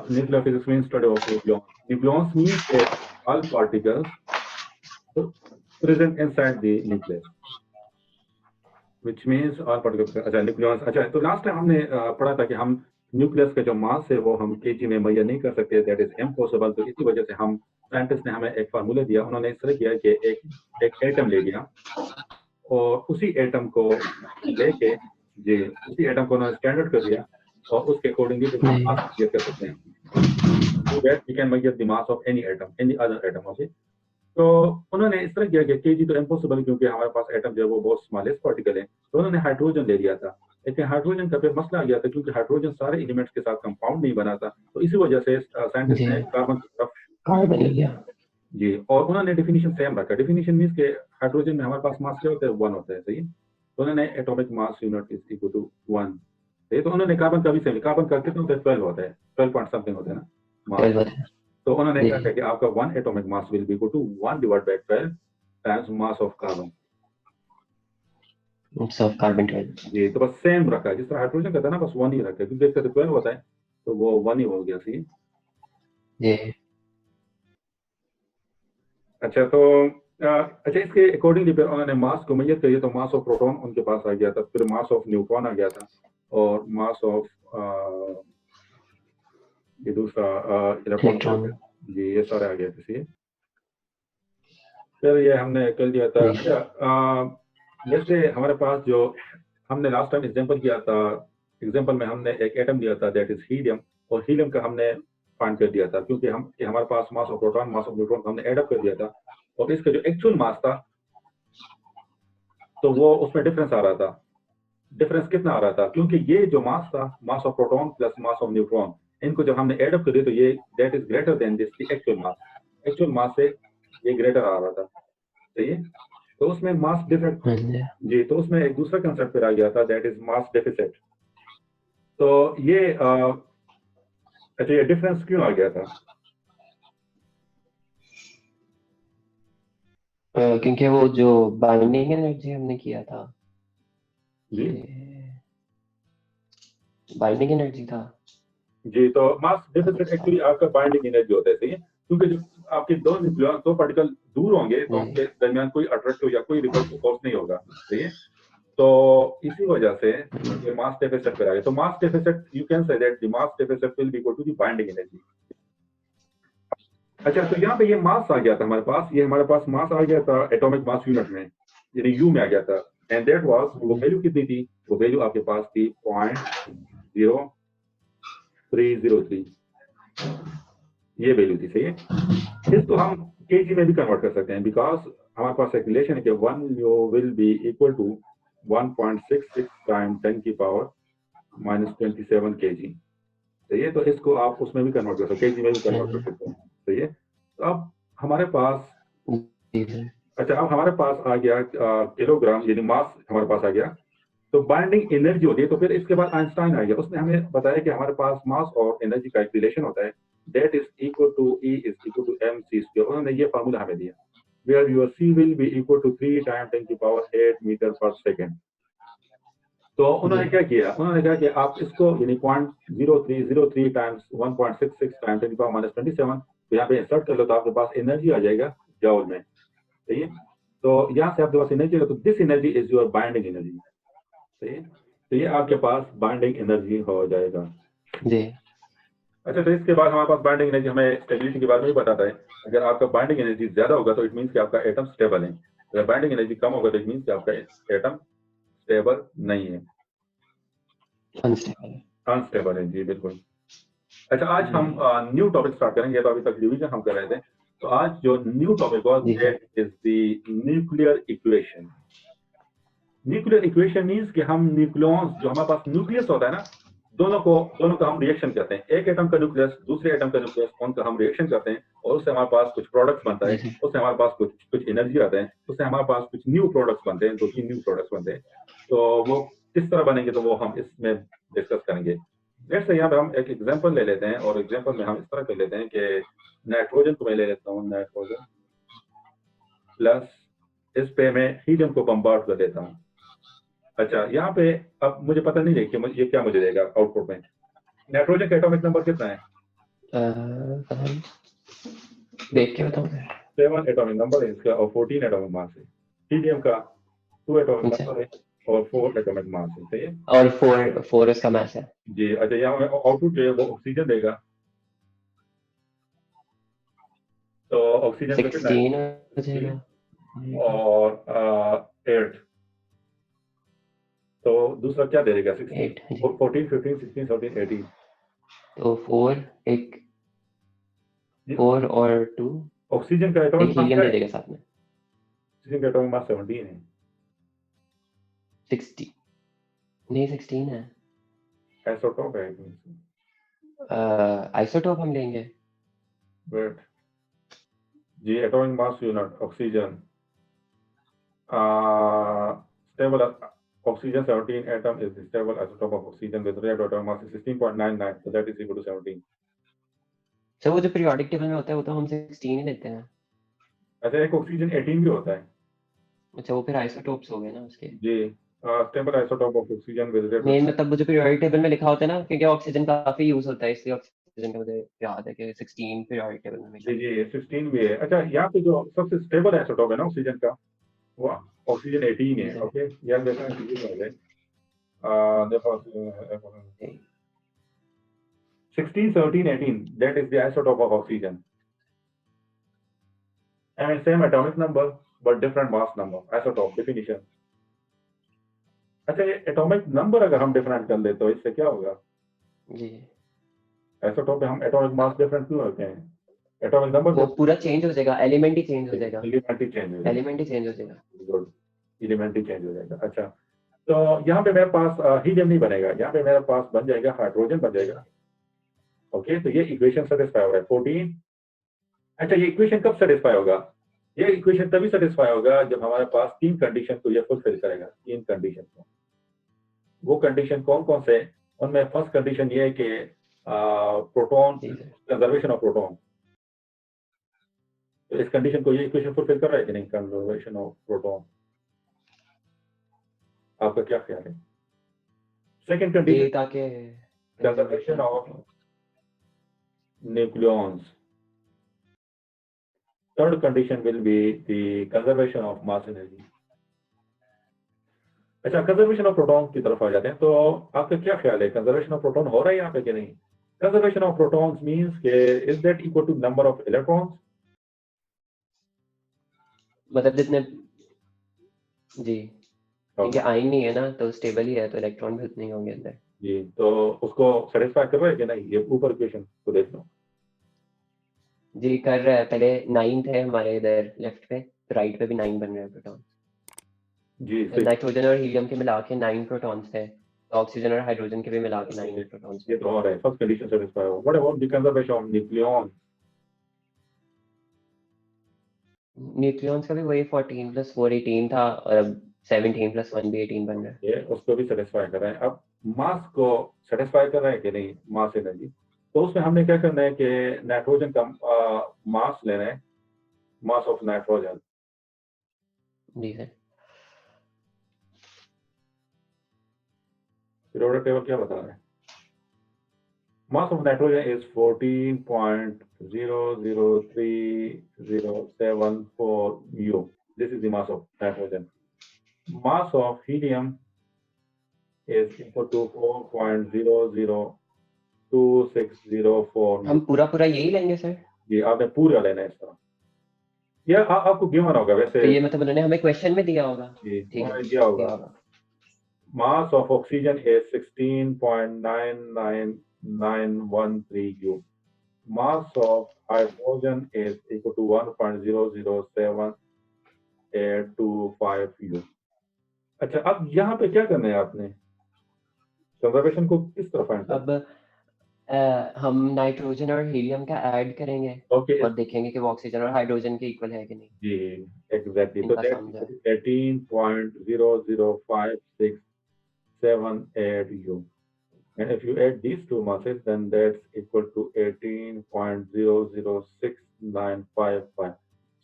nuclear physics means study of nucleons. Nucleons means that all particles present inside the nucleus, which means all particles. अच्छा nucleons, अच्छा तो last time हमने पढ़ा था कि हम न्यूक्लियस का जो मास है वो हम केजी में मेजर नहीं कर सकते, दैट इज इम्पॉसिबल। तो इसी वजह से हम साइंटिस्ट ने हमें एक फार्मूला दिया, उन्होंने इस तरह किया कि एक एटम ले लिया और उसी एटम को लेके जी उसी एटम को उन्होंने स्टैंडर्ड कर दिया और उसके अकॉर्डिंगली हम मास मेजर कर सकते हैं। So that we can measure the mass of any atom, any other atom, okay? तो उन्होंने इस तरह किया कि केजी तो इम्पॉसिबल, क्योंकि हमारे पास एटम जो है वो बहुत स्मॉलेस्ट पार्टिकल है। तो उन्होंने हाइड्रोजन ले लिया था, लेकिन हाइड्रोजन का फिर मसला आ गया था, क्योंकि हाइड्रोजन सारे एलिमेंट्स के साथ कंपाउंड नहीं बनाता। तो इसी वजह से साइंटिस्ट ने कार्बन की तरफ कार्बन ले लिया जी, और उन्होंने डेफिनेशन सेम रखा। डेफिनेशन मींस के हाइड्रोजन में हमारे पास मास क्या होता है, 1 होता है, सही। तो उन्होंने atomic mass unit is equal to 1, सही। तो उन्होंने कार्बन का भी सेम, कार्बन का कितना होता है, 12 होता है, 12 पॉइंट समथिंग होता है ना मास। तो उन्होंने क्या कहा कि आपका 1 atomic mass will be equal to 1 divide by 12 times mass of carbon, of carbon 12। जी, तो बस सेम रखा है जिस तरह हाइड्रोजन का था ना, बस 1 ही रखा है, क्योंकि इसका 12 होता है तो वो 1 ही हो गया, सही। जी अच्छा तो अच्छा इसके अकॉर्डिंगली फिर उन्होंने मास को मेजर किया, तो मास ऑफ प्रोटॉन उनके पास आ गया था, फिर मास ऑफ न्यूट्रॉन आ गया था, और मास ऑफ ये दूसरा इलेक्ट्रॉन, जी, ये सारे आ गए थे, सही। फिर ये हमने कर दिया था। अच्छा जैसे हमारे पास जो हमने लास्ट टाइम एग्जांपल किया था, एग्जांपल में हमने एक एटम दिया था दैट इज हीलियम, और हीलियम का हमने फाइंड कर दिया था, क्योंकि हमारे पास mass of proton mass of neutron हमने ऐड अप कर दिया था, और इसका जो एक्चुअल मास था तो वो उसमें डिफरेंस आ रहा था। डिफरेंस कितना आ रहा था, क्योंकि ये जो मास था, मास of proton plus mass of neutron, इनको जब हमने ऐड अप कर दिया तो ये that is greater than this actual mass, actual mass से ये ग्रेटर आ रहा था, सही है। तो उसमें मास डिफेक्ट, जी, तो उसमें एक दूसरा कंसेप्ट फिर आ गया था दैट इज मास डेफिसिट। तो ये अच्छा ये डिफरेंस क्यों आ गया था? क्योंकि वो जो बाइंडिंग एनर्जी हमने किया था, जी बाइंडिंग एनर्जी था जी, तो मास डेफिसिट एक्चुअली आपका बाइंडिंग एनर्जी होता है, सही है, क्योंकि जब आपके दो पार्टिकल दूर होंगे तो उनके दरमियान कोई अट्रैक्टिव या कोई रिपल्सिव फोर्स नहीं होगा, सही है। तो इसी वजह से ये मास डेफिसिट पर आ गया। तो mass deficit you can say that the mass deficit will be equal to the binding energy. अच्छा तो यहाँ पे ये मास आ गया था हमारे पास, ये हमारे पास मास आ गया था एटॉमिक मास यूनिट में, यानी यू में आ गया था, एंड दैट वाज, वो वैल्यू कितनी थी, वो वैल्यू आपके पास थी 0.0303, ये वैल्यू थी, सही है। इसको हम केजी में भी कन्वर्ट कर सकते हैं, बिकॉज हमारे पास एक रिलेशन है कि 1 U will be equal to 1.66 time 10 की पावर -27 kg, सही है। तो इसको आप उसमें भी कन्वर्ट कर सकते हैं, केजी में भी कन्वर्ट कर सकते हैं, सही है। तो अब हमारे पास अच्छा अब हमारे पास आ गया किलोग्राम, यानी मास हमारे पास आ गया। तो बाइंडिंग एनर्जी होती है, तो फिर इसके बाद आइंस्टाइन आ गया, उसने हमें बताया कि हमारे पास मास और एनर्जी का एक रिलेशन होता है, that is equal to E is equal to mc²। उन्होंने ये फार्मूला हमें दिया, where your C will be equal to 3 time 10 की पावर 8 मीटर पर सेकेंड। तो उन्होंने क्या किया, उन्होंने कहा कि आप इसको यानी 0.0303 टाइम्स 1.66 टाइम 10 की पावर -27 यहाँ पे इंसर्ट कर लो, तो आपके पास एनर्जी आ जाएगा जॉल में, सही है। तो यहाँ से आपके पास एनर्जी है, तो this energy is your binding energy, सही है। तो ये आपके पास बाइंडिंग एनर्जी हो जाएगा जी। अच्छा तो इसके बाद हमारे पास बाइंडिंग एनर्जी हमें स्टेबिलिटी के बारे में भी बताता है। अगर आपका बाइंडिंग एनर्जी ज्यादा होगा तो इट मीन्स कि आपका एटम स्टेबल है, अगर बाइंडिंग एनर्जी कम होगा तो इट मीन्स कि आपका एटम स्टेबल नहीं है, अनस्टेबल है, जी बिल्कुल। अच्छा आज हम न्यू टॉपिक स्टार्ट करेंगे, तो अभी तक डिवीजन हम कर रहे थे, तो आज जो new topic was that is the nuclear equation. Nuclear equation means कि हम न्यूक्लियस, जो हमारे पास न्यूक्लियस होता है ना, दोनों का हम रिएक्शन करते हैं, एक एटम का न्यूक्लियस दूसरे एटम का न्यूक्लियस, उनका हम रिएक्शन करते हैं और उससे हमारे पास कुछ प्रोडक्ट्स बनता है, उससे हमारे पास कुछ एनर्जी आता है, उससे हमारे पास कुछ न्यू प्रोडक्ट्स बनते हैं, 2-3 न्यू प्रोडक्ट्स बनते हैं। तो वो किस तरह बनेंगे तो वो हम इसमें डिस्कस करेंगे। लेट्स से यहाँ पे हम एक एग्जांपल ले लेते हैं, और एग्जांपल में हम इस तरह कर लेते हैं कि नाइट्रोजन को मैं ले लेता हूँ, नाइट्रोजन प्लस इस पे मैं हीलियम को बम्बार्ड कर देता हूँ। अच्छा यहाँ पे अब मुझे पता नहीं है कि ये क्या मुझे देगा आउटपुट में, नाइट्रोजन का एटॉमिक नंबर कितना है? पता नहीं, देख के बताऊं फिर। 7 एटॉमिक नंबर है इसका और 14 एटॉमिक मास है। हीलियम का 2 एटॉमिक अच्छा, नंबर है और 4 एटॉमिक मास है, सही है? और 4 उसका मास है। जी अच्छा, यहाँ हमें आउटपुट जो है वो ऑक्सीजन देगा, तो ऑक्सीजन का कितना है? 16 हो 16 जाएगा। और 8, तो दूसरा क्या दे देगा? 16, 8 जी, 14, 15, 16, 17, 18। तो 4 एक, जी 4 और 2 ऑक्सीजन का एक एटॉमिक मास हीलियम क्या दे है? देगा साथ में। ऑक्सीजन का एटॉमिक मास 17 है। 60 नहीं, 16 है। आइसोटोप है आइसोटोप हम लेंगे। बट जी atomic mass unit oxygen, stable oxygen 17 atom is the stable isotope of oxygen with reactive atomic mass is 16.99, so that is equal to 17. Sir वो जो पीरियोडिक टेबल में होता है वो तो हम 16 ही लेते हैं। अच्छा, एक ऑक्सीजन 18 भी होता है। अच्छा, वो फिर आइसोटोप्स हो गए ना उसके। जी stable isotope of oxygen with rate. मेन मतलब वो जो पीरियोडिक टेबल में लिखा होता है ना, क्योंकि ऑक्सीजन काफी यूज होता है, इसलिए ऑक्सीजन का मुझे याद है कि 16 पीरियोडिक टेबल में हमेशा जी लिखा जी 16 भी है। अच्छा, यहाँ पे जो सबसे स्टेबल आइसोटोप है ना ऑक्सीजन का, वो ऑक्सीजन 18 है। जी है। सर। ओके, याद रखना चीजें हो जाए। देखो 16, 17, 18, that is the isotope of oxygen. I mean same atomic number but different mass number. Isotope definition. अच्छा, ये एटॉमिक नंबर अगर हम डिफरेंट कर ले तो इससे क्या होगा? जी, आइसोटोप में हम एटॉमिक मास डिफरेंट क्यों रखते हैं? एटॉमिक नंबर वो पूरा चेंज हो जाएगा, एलिमेंट ही चेंज हो जाएगा। एलिमेंट ही चेंज हो जाएगा। एलिमेंट ही चेंज हो जाएगा। गुड, एलिमेंट ही चेंज हो जाएगा। अच्छा, तो यहाँ पे मेरे पास हीलियम नहीं बनेगा, यहाँ पे मेरे पास बन जाएगा हाइड्रोजन बन जाएगा। ओके, तो ये इक्वेशन सेटिस्फाई हो रहा है 14। अच्छा, ये इक्वेशन कब सेटिस्फाई होगा? ये इक्वेशन तभी सेटिस्फाई होगा जब हमारे पास तीन कंडीशन को ये फुलफिल करेगा। तीन कंडीशन को, वो कंडीशन कौन कौन से? उनमें फर्स्ट कंडीशन ये है कि प्रोटॉन, जी सर। Conservation of proton. तो इस कंडीशन को ये इक्वेशन फुलफिल कर रहा है कि नहीं, कंजर्वेशन ऑफ प्रोटॉन? आपका क्या ख्याल है? सेकंड जी, कंडीशन, ताकि conservation of nucleons. Third condition will be the conservation of mass energy. अच्छा, कंजर्वेशन ऑफ प्रोटॉन की तरफ आ जाते हैं, तो आपका क्या ख्याल है, कंजर्वेशन ऑफ प्रोटॉन हो रहा है यहाँ पे कि नहीं? कंजर्वेशन ऑफ प्रोटॉन्स मींस के is that equal to number of electrons? मतलब जितने, जी, क्योंकि आयन नहीं है ना तो स्टेबल ही है, तो इलेक्ट्रॉन भी उतने ही होंगे अंदर। जी, तो उसको सेटिस्फाई कर रहा है कि नहीं? ये ऊपर इक्वेशन को देख लो। जी कर रहा है, पहले 9 थे हमारे इधर लेफ्ट पे, तो राइट पे भी 9 बन रहे हैं प्रोटॉन। जी सही, नाइट्रोजन और हीलियम के मिला के 9 प्रोटॉन्स थे, तो ऑक्सीजन और हाइड्रोजन के भी मिला के 9 प्रोटॉन्स ये थे। तो और है, फर्स्ट कंडीशन सेटिस्फाई हो। What about the conservation of nucleon? Nucleons का भी वही 14 + 4 18 था, और अब 17 + 1 भी 18 बन रहा है। ये उसको भी सेटिस्फाई कर रहे हैं। अब मास को सेटिस्फाई कर रहे हैं कि नहीं, मास एनर्जी? तो उसमें हमने क्या करना है कि नाइट्रोजन का मास लेना है, मास ऑफ नाइट्रोजन। जी सर। पीरियोडिक टेबल क्या बता रहा है? Mass of nitrogen is 14.003074 mu. This is the mass of nitrogen. Mass of helium is equal to 4.002604 हम mu. पूरा पूरा यही लेंगे सर? ये आपने पूरा लेना है इस तरह। या आपको गिवन होगा वैसे। तो ये मतलब उन्होंने हमें क्वेश्चन में दिया होगा। जी, ठीक है, उन्होंने दिया होगा। दिया होगा। Mass of oxygen is 16.99913 U. Mass of hydrogen is equal to 1.007825 U. अच्छा, अब यहाँ पे क्या करना है आपने? कंजर्वेशन को किस तरह फाइंड करना अब हम नाइट्रोजन और हीलियम का ऐड करेंगे है? ओके, और देखेंगे कि वो ऑक्सीजन और हाइड्रोजन के इक्वल है कि नहीं। जी एग्जैक्टली, तो इनका दैट सम जो है। 18.005678 U. And if you add these two masses, then that's equal to 18.006955.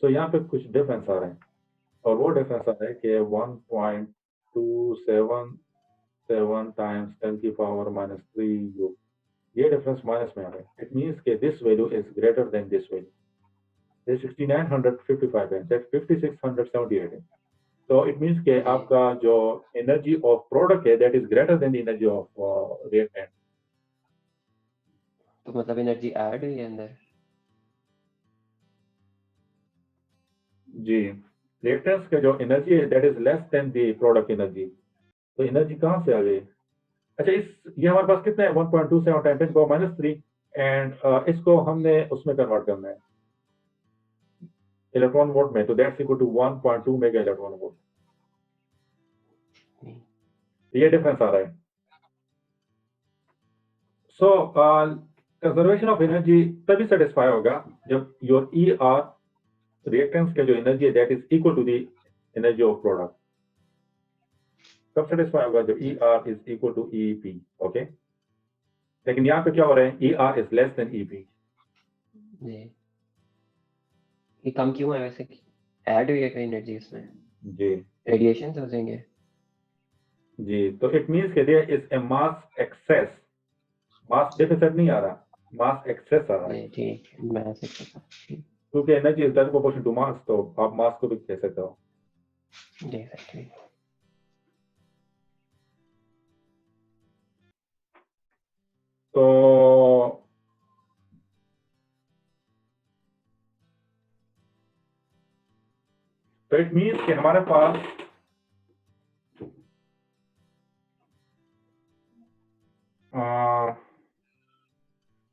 So यहाँ पे कुछ डिफरेंस आ रहे हैं, और वो डिफरेंस आ रहा है कि 1.277 times 10⁻³ U. ये डिफरेंस माइनस में आ रहा है. इट मींस के this value is greater than this value. ये 6955 है, दैट 5678 है. So it means के जी आपका जो एनर्जी ऑफ प्रोडक्ट है that is greater than energy of reactant. तो मतलब एनर्जी ऐड हुई है अंदर. जी, रिएक्टेंट्स का जो एनर्जी है that is less then the product energy. तो एनर्जी कहाँ से आ गई? अच्छा, ये हमारे पास कितना है 1.27 टाइम 10 पावर -3 एंड इसको हमने उसमें कन्वर्ट करना है इलेक्ट्रॉन वोल्ट में. तो that's equal to 1.2 mega electron volt. ये डिफरेंस आ रहा है. सो कंजर्वेशन ऑफ एनर्जी तभी सेटिस्फाई होगा जब योर ई आर रिएक्टेंस का जो एनर्जी है that is equal to the energy of product. कब सेटिस्फाई होगा? जब E R is equal to E P. Okay, लेकिन यहाँ पे क्या हो रहा है? E R is less than E P. जी, ये कम क्यों है वैसे? ऐड हुई है कोई एनर्जी इसमें? जी रेडिएशन हो जाएंगे. जी. तो इट मींस के there is a mass excess. Mass deficit नहीं आ रहा, मास एक्सेस आ रहा है. जी ठीक है, मैं ऐसे करता हूँ. क्योंकि energy is direct proportion to mass, तो आप मास को भी कह सकते हो. जी सर ठीक. तो इट मींस कि हमारे पास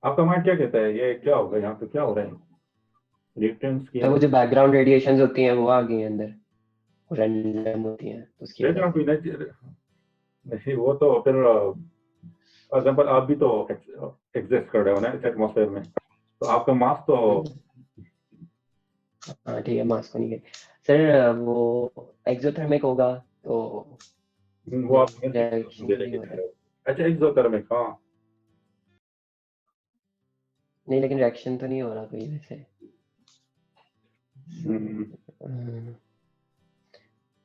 आपका माइंड क्या कहता है? ये क्या होगा? यहाँ पे क्या हो रहा है? रिएक्टेंट्स की तो वो जो बैकग्राउंड रेडिएशंस होती हैं वो आ गई हैं अंदर, रैंडम होती हैं, तो उसकी वजह बैकग्राउंड से. एनर्जी नहीं, वो तो फिर फॉर एग्जांपल आप भी तो एग्जिस्ट कर रहे हो ना इस एटमॉस्फेयर में, तो आपका मास तो हाँ ठीक है, मास को नहीं गए सर. वो एक्सोथर्मिक होगा तो वो आप रिएक्शन मुझे तो नहीं लेके हो जा रहा. रहे हो. अच्छा, एक्सोथर्मिक, हाँ. नहीं लेकिन रिएक्शन तो नहीं हो रहा कोई वैसे. हम्म, हम्म,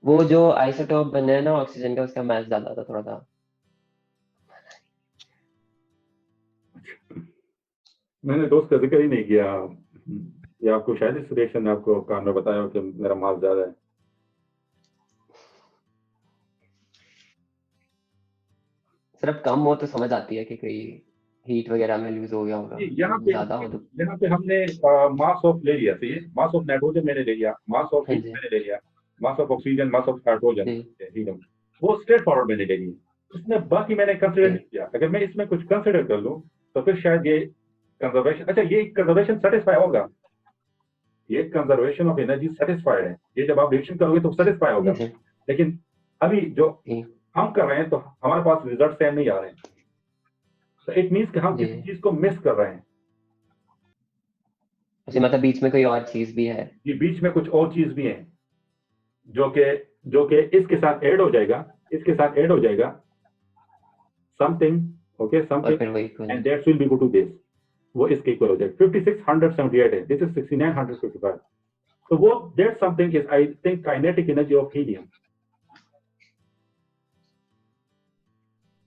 वो जो आइसोटोप बने हैं ना ऑक्सीजन का, उसका मास ज्यादा था थोड़ा सा. मैंने दोस्त का जिक्र ही नहीं किया. या आपको शायद इस रिएक्शन ने आपको काम में बताया हो कि मेरा मास ज्यादा है. सर अब कम हो तो समझ आती है कि कोई हीट वगैरह में लूज हो गया होगा, यहाँ पे ज्यादा हो तो. हमने मास ऑफ ले लिया. सही है, मास ऑफ नाइट्रोजन मैंने ले लिया, मास ऑफ हाँ हीट जी मैंने ले लिया, mass of oxygen, mass of hydrogen, जी हीलियम, वो स्ट्रेट फॉरवर्ड मैंने ले लिया. इसमें बाकी मैंने कंसिडर जी नहीं किया. अगर मैं इसमें कुछ कंसिडर कर लूँ तो फिर शायद ये कंजर्वेशन, अच्छा ये कंजर्वेशन सेटिस्फाई होगा. ये कंजर्वेशन ऑफ एनर्जी सेटिस्फाइड है. ये जब आप रिएक्शन करोगे तो सेटिस्फाई होगा. जी सर लेकिन अभी जो जी हम कर रहे हैं तो हमारे पास रिजल्ट सेम नहीं आ रहे हैं. तो इट मीन्स कि हम जी. किसी चीज को मिस कर रहे हैं. अच्छा मतलब बीच में कोई और चीज भी है. ये बीच में कुछ और चीज भी है जो कि इसके साथ ऐड हो जाएगा, इसके साथ ऐड हो जाएगा समथिंग. ओके, और समथिंग फिर वो इक्वल एंड है. That will be equal to this. वो इसके इक्वल हो जाएगा. 5678 है, दिस इज 6955. तो वो that something is I think kinetic energy of helium.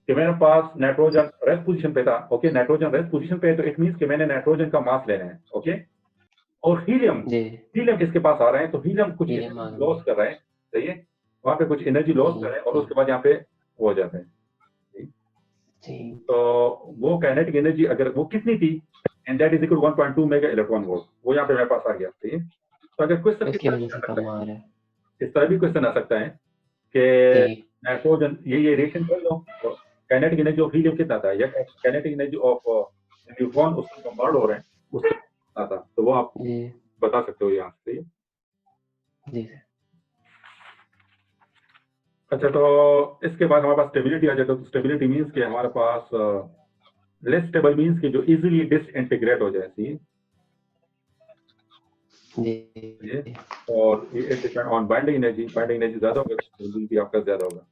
कि मेरे पास नाइट्रोजन रेस्ट पोजीशन पे था. ओके, नाइट्रोजन रेस्ट पोजीशन पे है तो इट मींस कि मैंने नाइट्रोजन का मास लेना है. ओके, और हीलियम जी इसके पास आ रहे हैं तो हीलियम कुछ हीलियम आ एनर्जी गई. लॉस कर रहे हैं. सही है, वहां पे कुछ एनर्जी लॉस कर रहे हैं और उसके बाद यहाँ पे हो जाते हैं. जी तो वो काइनेटिक एनर्जी अगर वो कितनी थी, and that is equal 1.2 mega electron volt, वो यहाँ पे मेरे पास आ गया. ठीक है, तो अगर क्वेश्चन इस उसकी तरह वजह भी आ से सकता कम है, आ रहा है. इस तरह भी क्वेश्चन आ सकता है कि जी नाइट्रोजन ये रिएक्शन कर लो तो काइनेटिक एनर्जी ऑफ हीलियम कितना था, या काइनेटिक एनर्जी ऑफ न्यूट्रॉन उसमें बम्बार्ड हो रहे हैं उसका कितना था. तो वो आप जी बता सकते हो यहाँ से. जी सर. अच्छा, तो इसके बाद हमारे पास स्टेबिलिटी आ जाता है. तो स्टेबिलिटी मींस कि हमारे पास लेस स्टेबल मींस कि जो इजीली डिसइंटीग्रेट हो जाती है. जी और ये depend on binding energy. Binding energy ज्यादा होगा तो स्टेबिलिटी आपका ज्यादा होगा.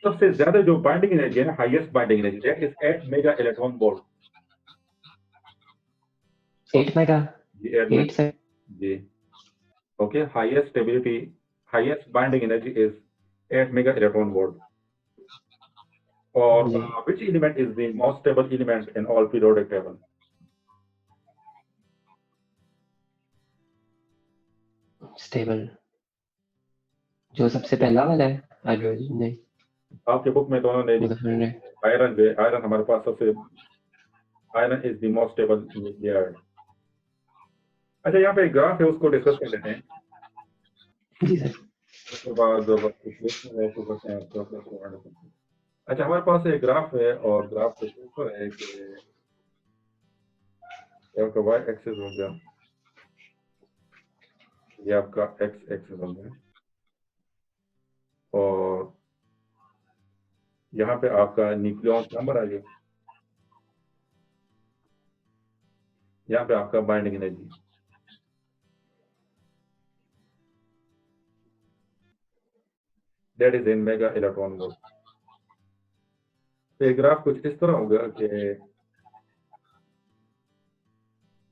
सबसे ज्यादा जो बाइंडिंग एनर्जी है ना, highest binding energy, that is 8 mega electron volt. 8 mega. जी 8 8 सर. जी. Okay, highest stability, highest binding energy is 8 mega electron volt. और जी which element is the most stable element in all periodic table? Stable जो सबसे पहला वाला है hydrogen नहीं आपके बुक में दोनों ने वो तो फिर नहीं। आयरन है, आयरन हमारे पास सबसे, iron is the most stable nuclear. अच्छा, यहाँ पे एक ग्राफ है, उसको डिस्कस कर लेते हैं, जी सर। उसके बाद equation है, उसको करते हैं आपको। अच्छा, हमारे पास एक ग्राफ है और ग्राफ के ऊपर है कि ये आपका y एक्सिस हो गया, ये आपका x एक्सिस हो गया, और यहाँ पे आपका न्यूक्लियॉन नंबर आ गया, यहाँ पे आपका binding energy, that is in mega electron volt. तो ये ग्राफ कुछ इस तरह होगा कि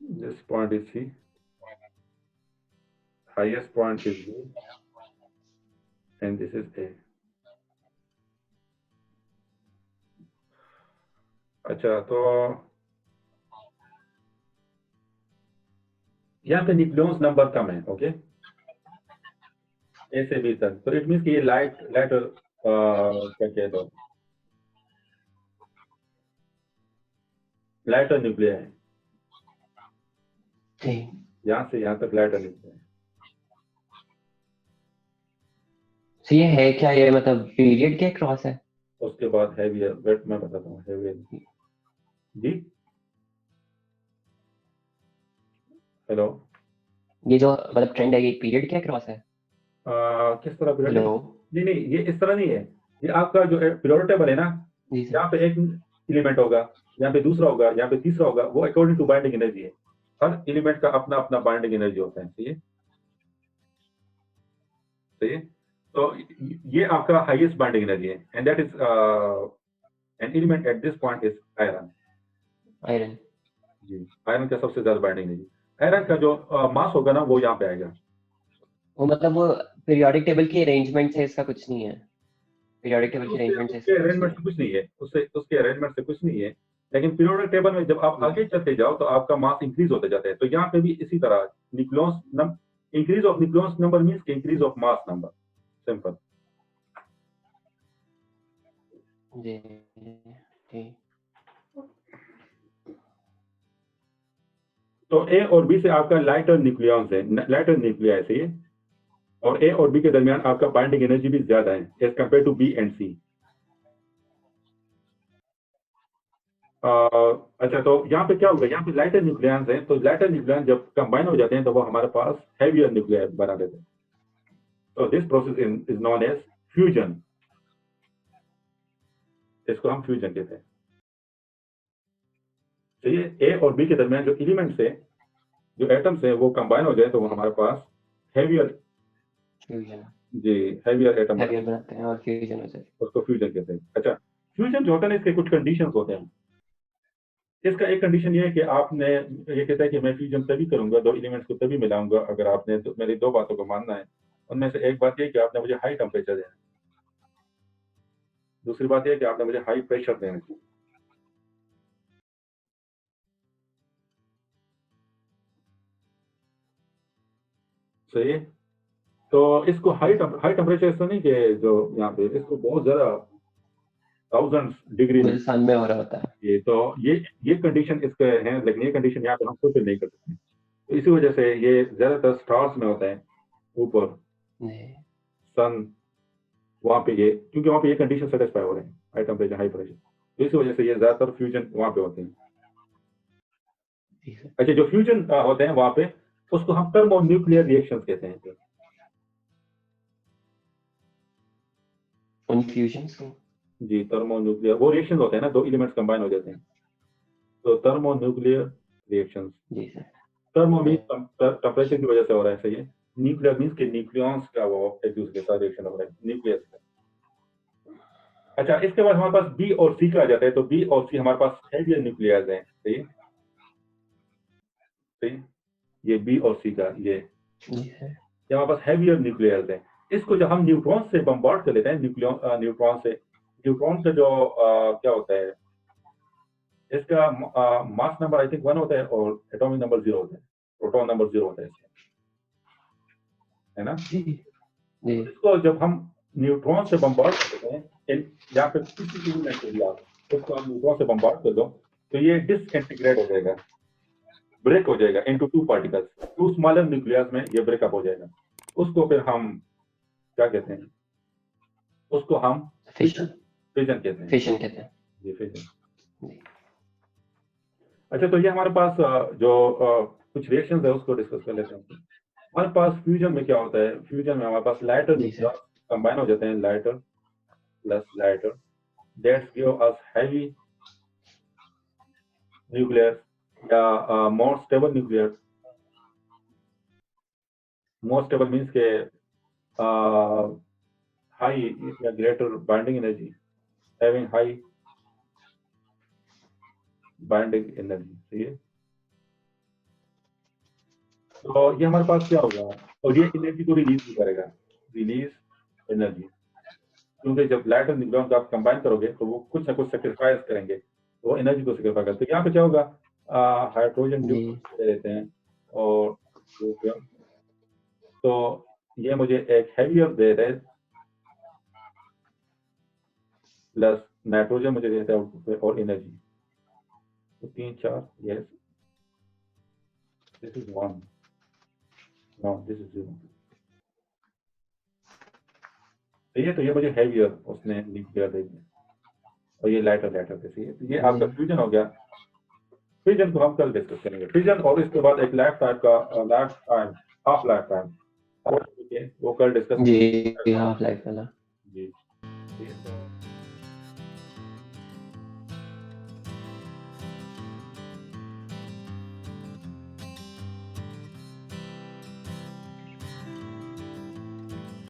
this point is C, highest point is B, and this is A. अच्छा, तो यहाँ पे न्यूक्लियॉन्स नंबर कम है, ओके, A से B तक, तो इट मीन्स कि ये लाइटर क्या कहते हो, लाइटर न्यूक्लियर है, जी यहाँ से यहाँ तक लाइटर न्यूक्लियर है। तो ये है क्या, ये मतलब पीरियड के क्रॉस है? उसके बाद हैवियर, वेट मैं बताता हूँ, हैवियर जी, हेलो, ये जो मतलब ट्रेंड है ये पीरियड के क्रॉस है? किस तरह पीरियड है? हेलो नहीं नहीं, ये इस तरह नहीं है, ये आपका जो पीरियड टेबल है ना, जी सर। यहाँ पे एक एलिमेंट होगा, यहाँ पे दूसरा होगा, यहाँ पे तीसरा होगा, वो अकॉर्डिंग टू बाइंडिंग एनर्जी है, हर एलिमेंट का अपना अपना बाइंडिंग एनर्जी होता है, सही है, सही है। तो ये आपका हाईएस्ट बाइंडिंग एनर्जी है, and that is an element at this point is iron. Iron जी, आयरन का सबसे ज्यादा बाइंडिंग एनर्जी, आयरन का जो मास होगा ना वो यहाँ पे आएगा। वो मतलब वो पीरियोडिक टेबल की अरेंजमेंट से इसका कुछ नहीं है, पीरियोडिक टेबल की अरेंजमेंट से उसके इसका कुछ अरेंजमेंट नहीं से कुछ नहीं है, उसके अरेंजमेंट से कुछ नहीं है, लेकिन पीरियोडिक टेबल में जब आप आगे चलते जाओ तो आपका मास इंक्रीज होता जाता है, तो यहाँ पे भी इसी तरह nucleons increase of nucleons number means increase of mass number, simple. है। जी जी तो ए और बी से आपका लाइटर न्यूक्लियॉन्स है, लाइटर न्यूक्लिया है, सही है, और ए और बी के दरमियान आपका बाइंडिंग एनर्जी भी ज्यादा है as compare to B and C. अच्छा, तो यहाँ पे क्या होगा, यहाँ पे लाइटर न्यूक्लियॉन्स हैं, तो लाइटर न्यूक्लियॉन्स जब कंबाइन हो जाते हैं तो वो हमारे पास हैवियर न्यूक्लियर बना देते हैं, तो this process is known as fusion, इसको हम फ्यूजन कहते हैं, तो ये ए और बी के दरमियान जो एलिमेंट्स है, जो एटम्स हैं, वो कंबाइन हो जाए तो वो हमारे पास हैवियर, फ्यूजन जी, हैवियर एटम बना, हैवियर बनाते हैं और फ्यूजन हो जाए। उसको फ्यूजन कहते हैं। अच्छा, फ्यूजन जो होता है ना, इसके कुछ कंडीशंस होते हैं, इसका एक कंडीशन ये है कि आपने, ये कहता है कि मैं फ्यूजन तभी करूंगा, दो एलिमेंट्स को तभी मिलाऊंगा अगर आपने मेरी दो बातों को मानना है, उनमें से एक बात ये कि आपने मुझे हाई टेम्परेचर देना है, दूसरी बात यह कि आपने मुझे हाई प्रेशर देना है, सही है। तो इसको हाई टेम्परेचर ऐसा नहीं कि जो यहाँ पे इसको बहुत ज्यादा 1000 डिग्री में, सन में हो रहा होता है। ये तो ये कंडीशन इसके हैं, लेकिन ये कंडीशन यहाँ पे हम फुलफिल नहीं कर सकते, तो इसी वजह से ये ज्यादातर स्टार्स में होता है, ऊपर जी सन, वहाँ पे ये, क्योंकि वहाँ पे ये कंडीशन सेटिस्फाई हो रहे हैं, हाई टेम्परेचर हाई प्रेशर, तो इसी वजह से ये ज्यादातर फ्यूजन वहाँ पे होते हैं। जी सर। अच्छा, जो फ्यूजन होते हैं वहाँ पे, उसको हम थर्मोन्यूक्लियर रिएक्शंस कहते हैं। उन फ्यूजन्स को जी, थर्मोन्यूक्लियर वो रिएक्शंस होते हैं ना, दो एलिमेंट्स कंबाइन हो जाते हैं, तो थर्मोन्यूक्लियर रिएक्शंस, जी सर। थर्मो मींस टेम्परेचर की वजह से हो रहा है, सही है, न्यूक्लियर मींस के न्यूक्लियॉन्स का वो एक दूसरे के साथ रिएक्शन हो रहा है, न्यूक्लियस का। अच्छा, इसके बाद हमारे पास बी और सी का आ जाता है, तो बी और सी हमारे पास हैवियर न्यूक्लियस हैं, सही है, सही, ये बी और सी का ये जी सर। हमारे पास हैवियर न्यूक्लियस है, इसको जब हम न्यूट्रॉन से बम्बार्ड कर लेते हैं, न्यूट्रॉन से न्यूट्रॉन का जो क्या होता है, इसका मास नंबर आई थिंक 1 होता है और एटॉमिक नंबर 0 होता है, प्रोटॉन नंबर 0 होता है इसका, है ना। जी जी इसको जब हम न्यूट्रॉन से बम्बार्ड करते हैं यहाँ पे किसी भी मटेरियल उसको हम न्यूट्रॉन से बम्बार्ड कर दो तो ये डिसइंटीग्रेट हो जाएगा, ब्रेक हो जाएगा इनटू 2 पार्टिकल्स, 2 स्मॉलर न्यूक्लियस में ये ब्रेकअप हो जाएगा। उसको फिर हम क्या कहते हैं, उसको हम फिशन फिजन कहते हैं। फिशन कहते हैं। ये फिजन। अच्छा, तो ये हमारे पास जो कुछ रिएक्शंस है उसको डिस्कस कर लेते हैं। हमारे पास फ्यूजन में क्या होता है, फ्यूजन में हमारे पास लाइटर जी सर। कंबाइन हो जाते हैं, lighter plus lighter, that's give us heavy nuclear या more stable nuclear. More stable means के हाई या greater binding energy, having high binding energy. ठीक है, तो ये हमारे पास क्या होगा, और ये एनर्जी को रिलीज भी करेगा, रिलीज एनर्जी, क्योंकि जब लाइट और न्यूक्लियन को आप कंबाइन करोगे तो वो कुछ ना कुछ सेक्रीफाइस करेंगे, तो वो एनर्जी को सेक्रीफाइस करते हैं। तो यहाँ पे क्या होगा, हाइड्रोजन जी दे देते हैं और तो ये मुझे एक हैवियर दे रहे प्लस नाइट्रोजन मुझे देता है और एनर्जी, तो 3 4, yes this is 1, no this is 0। तो ये मुझे हैवियर उसने न्यूक्लियर दे दिया और ये लाइटर लाइटर जैसे है। तो ये आपका फ्यूजन हो गया। फ्यूजन को हम कल डिस्कस करेंगे, फ्यूजन, और इसके बाद एक लाइफ टाइम का हाफ लाइफ टाइम वो कल डिस्कस जी हाफ लाइफ वाला। जी।